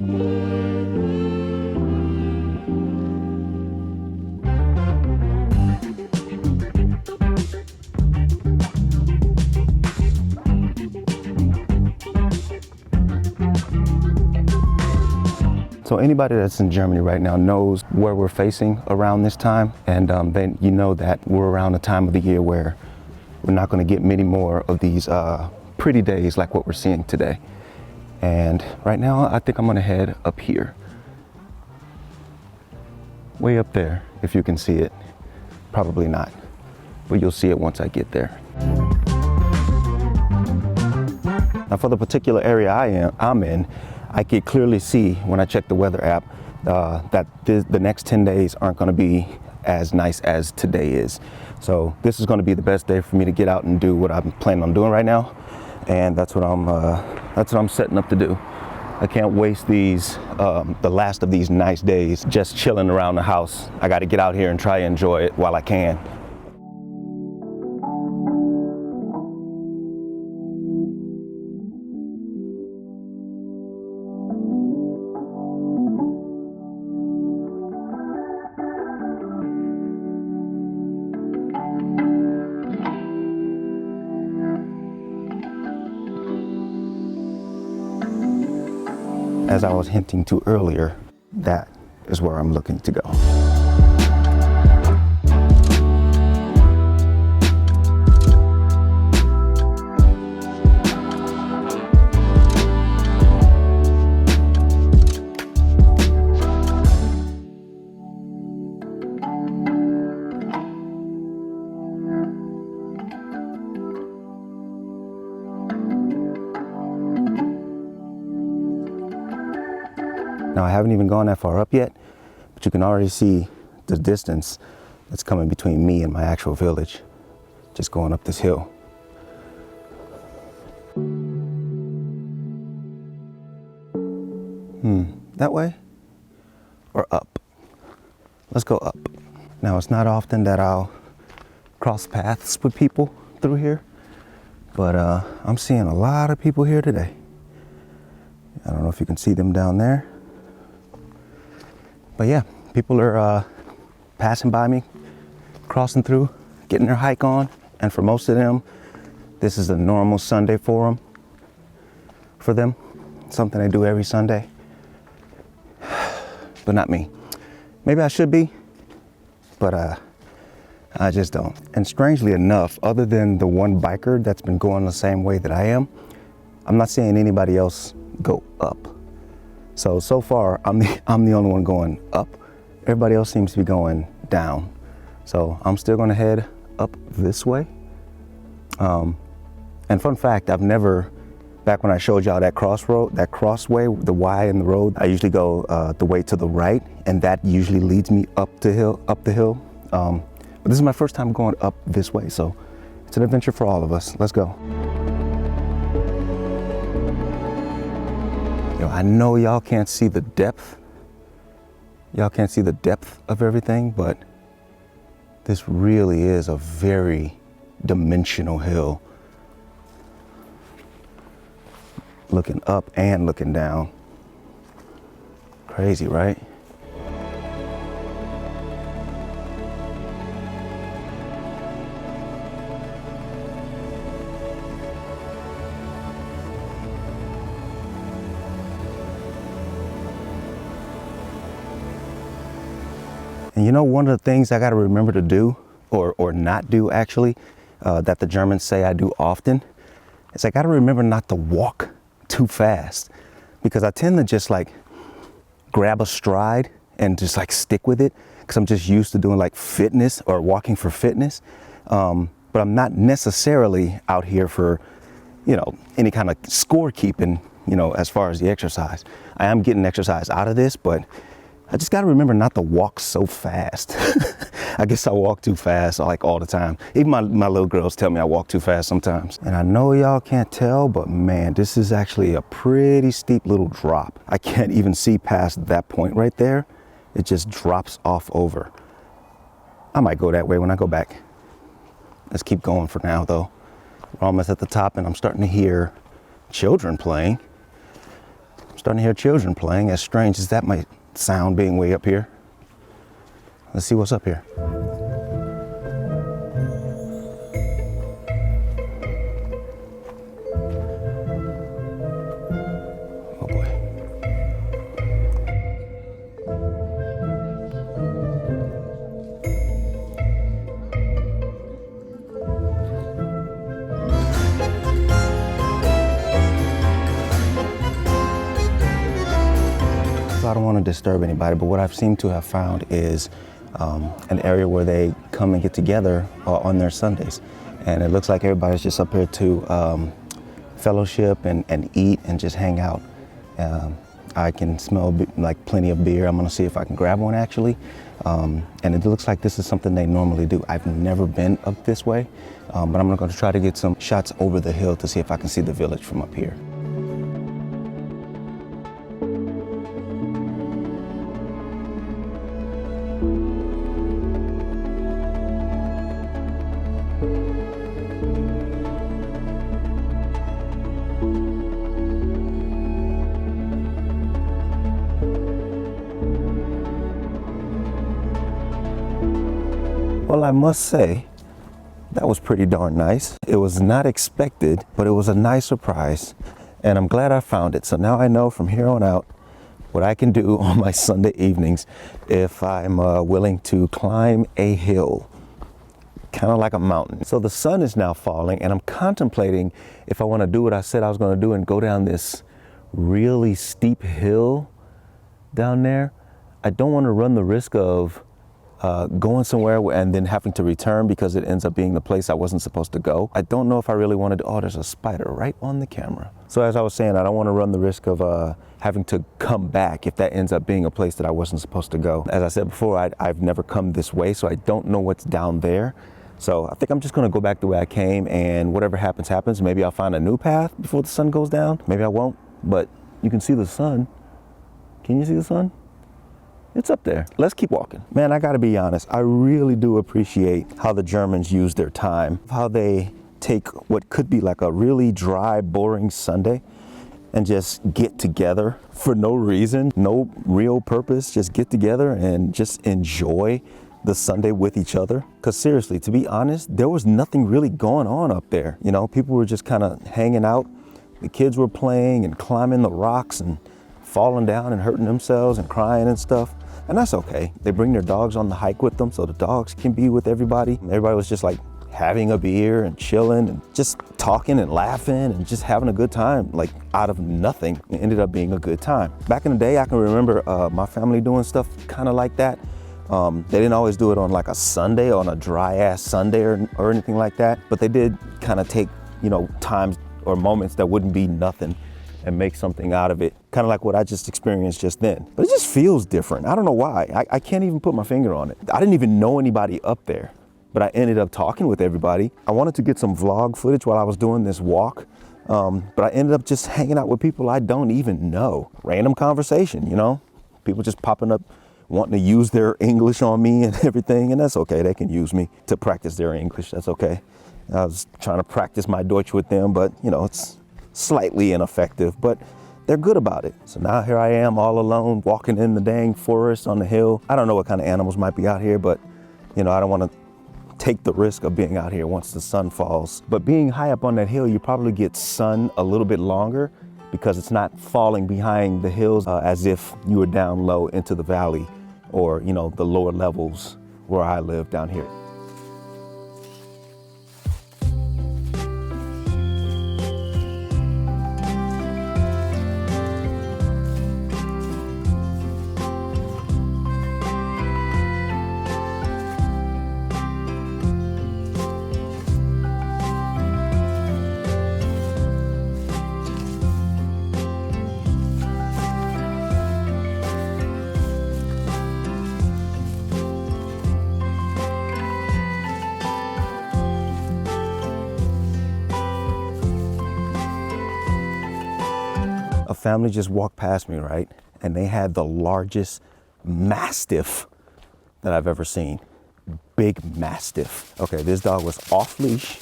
So anybody that's in Germany right now knows where we're facing around this time, and then you know that we're around the time of the year where we're not going to get many more of these pretty days like what we're seeing today. And right now I think I'm going to head up here, way up there, if you can see it. Probably not, but you'll see it once I get there. Now for the particular area I'm in, I can clearly see when I check the weather app that the next 10 days aren't going to be as nice as today is. So this is going to be the best day for me to get out and do what I'm planning on doing right now, and that's what I'm setting up to do. I can't waste these the last of these nice days just chilling around the house. I got to get out here and try and enjoy it while I can. As I was hinting to earlier, that is where I'm looking to go. Now I haven't even gone that far up yet, but you can already see the distance that's coming between me and my actual village, just going up this hill. That way or up? Let's go up. Now it's not often that I'll cross paths with people through here, but I'm seeing a lot of people here today. I don't know if you can see them down there. But yeah, people are passing by me, crossing through, getting their hike on. And for most of them, this is a normal Sunday for them. Something they do every Sunday. But not me. Maybe I should be, but I just don't. And strangely enough, other than the one biker that's been going the same way that I am, I'm not seeing anybody else go up. So far, I'm the only one going up. Everybody else seems to be going down. So I'm still gonna head up this way. And fun fact, I've never, back when I showed y'all that crossroad, that crossway, the Y in the road, I usually go the way to the right, and that usually leads me up the hill. But this is my first time going up this way, so it's an adventure for all of us. Let's go. Yo, I know y'all can't see the depth. Y'all can't see the depth of everything, but this really is a very dimensional hill. Looking up and looking down. Crazy, right? And you know, one of the things I got to remember to do, or not do actually, that the Germans say I do often, is I got to remember not to walk too fast, because I tend to just like grab a stride and just like stick with it, because I'm just used to doing like fitness or walking for fitness. But I'm not necessarily out here for, you know, any kind of scorekeeping, you know, as far as the exercise. I am getting exercise out of this, but I just got to remember not to walk so fast. I guess I walk too fast like all the time. Even my little girls tell me I walk too fast sometimes. And I know y'all can't tell, but man, this is actually a pretty steep little drop. I can't even see past that point right there. It just drops off over. I might go that way when I go back. Let's keep going for now though. We're almost at the top and I'm starting to hear children playing. I'm starting to hear children playing, as strange as that might sound being way up here. Let's see what's up here. Oh boy. I don't want to disturb anybody, but what I've seemed to have found is an area where they come and get together on their Sundays. And it looks like everybody's just up here to fellowship and eat and just hang out. I can smell like plenty of beer. I'm gonna see if I can grab one actually. And it looks like this is something they normally do. I've never been up this way, but I'm gonna try to get some shots over the hill to see if I can see the village from up here. Well, I must say, that was pretty darn nice. It was not expected, but it was a nice surprise. And I'm glad I found it. So now I know from here on out what I can do on my Sunday evenings if I'm willing to climb a hill, kind of like a mountain. So the sun is now falling and I'm contemplating if I want to do what I said I was going to do and go down this really steep hill down there. I don't want to run the risk of going somewhere and then having to return because it ends up being the place I wasn't supposed to go. I don't know if I really wanted to, oh, there's a spider right on the camera. So as I was saying, I don't want to run the risk of having to come back if that ends up being a place that I wasn't supposed to go. As I said before, I've never come this way, so I don't know what's down there. So I think I'm just gonna go back the way I came, and whatever happens, happens. Maybe I'll find a new path before the sun goes down. Maybe I won't, but you can see the sun. Can you see the sun? It's up there. Let's keep walking. Man, I gotta be honest, I really do appreciate how the Germans use their time, how they take what could be like a really dry, boring Sunday and just get together for no reason, no real purpose, just get together and just enjoy the Sunday with each other. Because seriously, to be honest, there was nothing really going on up there. You know, people were just kind of hanging out. The kids were playing and climbing the rocks and falling down and hurting themselves and crying and stuff. And that's okay. They bring their dogs on the hike with them so the dogs can be with everybody. Everybody was just like having a beer and chilling and just talking and laughing and just having a good time, like out of nothing. It ended up being a good time. Back in the day, I can remember my family doing stuff kind of like that. They didn't always do it on like a Sunday, on a dry ass Sunday or anything like that, but they did kind of take, you know, times or moments that wouldn't be nothing and make something out of it, kind of like what I just experienced just then. But it just feels different. I don't know why. I can't even put my finger on it. I didn't even know anybody up there, but I ended up talking with everybody. I wanted to get some vlog footage while I was doing this walk, but I ended up just hanging out with people I don't even know. Random conversation, you know? People just popping up, wanting to use their English on me and everything, and that's okay. They can use me to practice their English. That's okay. I was trying to practice my Deutsch with them, but you know, it's slightly ineffective, but they're good about it. So now here I am all alone walking in the dang forest on the hill. I don't know what kind of animals might be out here, but you know, I don't want to take the risk of being out here once the sun falls. But being high up on that hill, you probably get sun a little bit longer because it's not falling behind the hills as if you were down low into the valley or, you know, the lower levels where I live down here. A family just walked past me, right? And they had the largest mastiff that I've ever seen. Big mastiff. Okay, this dog was off leash.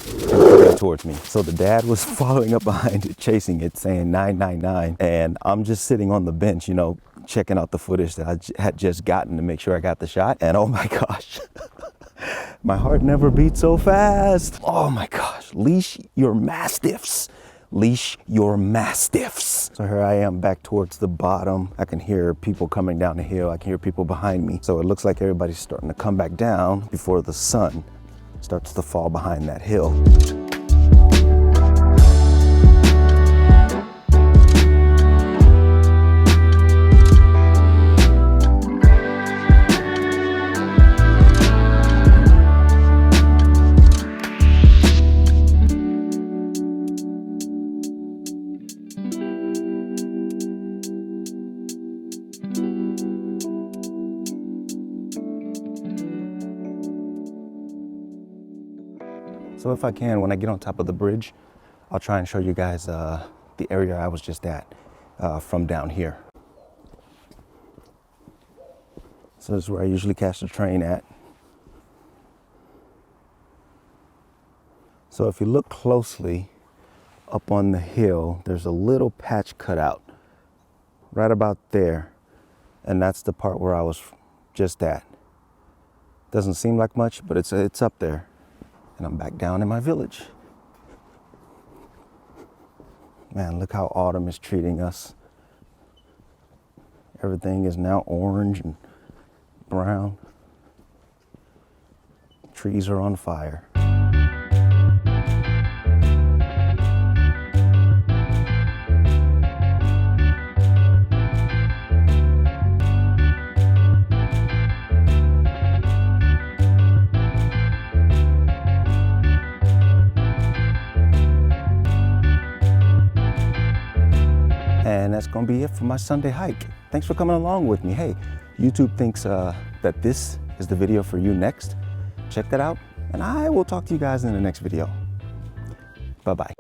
and coming towards me. So the dad was following up behind it, chasing it, saying 999. And I'm just sitting on the bench, you know, checking out the footage that I had just gotten to make sure I got the shot. And oh my gosh, my heart never beat so fast. Oh my gosh, leash your mastiffs. Leash your mastiffs. So here I am back towards the bottom. I can hear people coming down the hill. I can hear people behind me. So it looks like everybody's starting to come back down before the sun starts to fall behind that hill. So if I can, when I get on top of the bridge, I'll try and show you guys the area I was just at from down here. So this is where I usually catch the train at. So if you look closely up on the hill, there's a little patch cut out right about there. And that's the part where I was just at. Doesn't seem like much, but it's up there. And I'm back down in my village. Man, look how autumn is treating us. Everything is now orange and brown. Trees are on fire. And that's gonna be it for my Sunday hike. Thanks for coming along with me. Hey, YouTube thinks that this is the video for you next. Check that out, and I will talk to you guys in the next video. Bye-bye.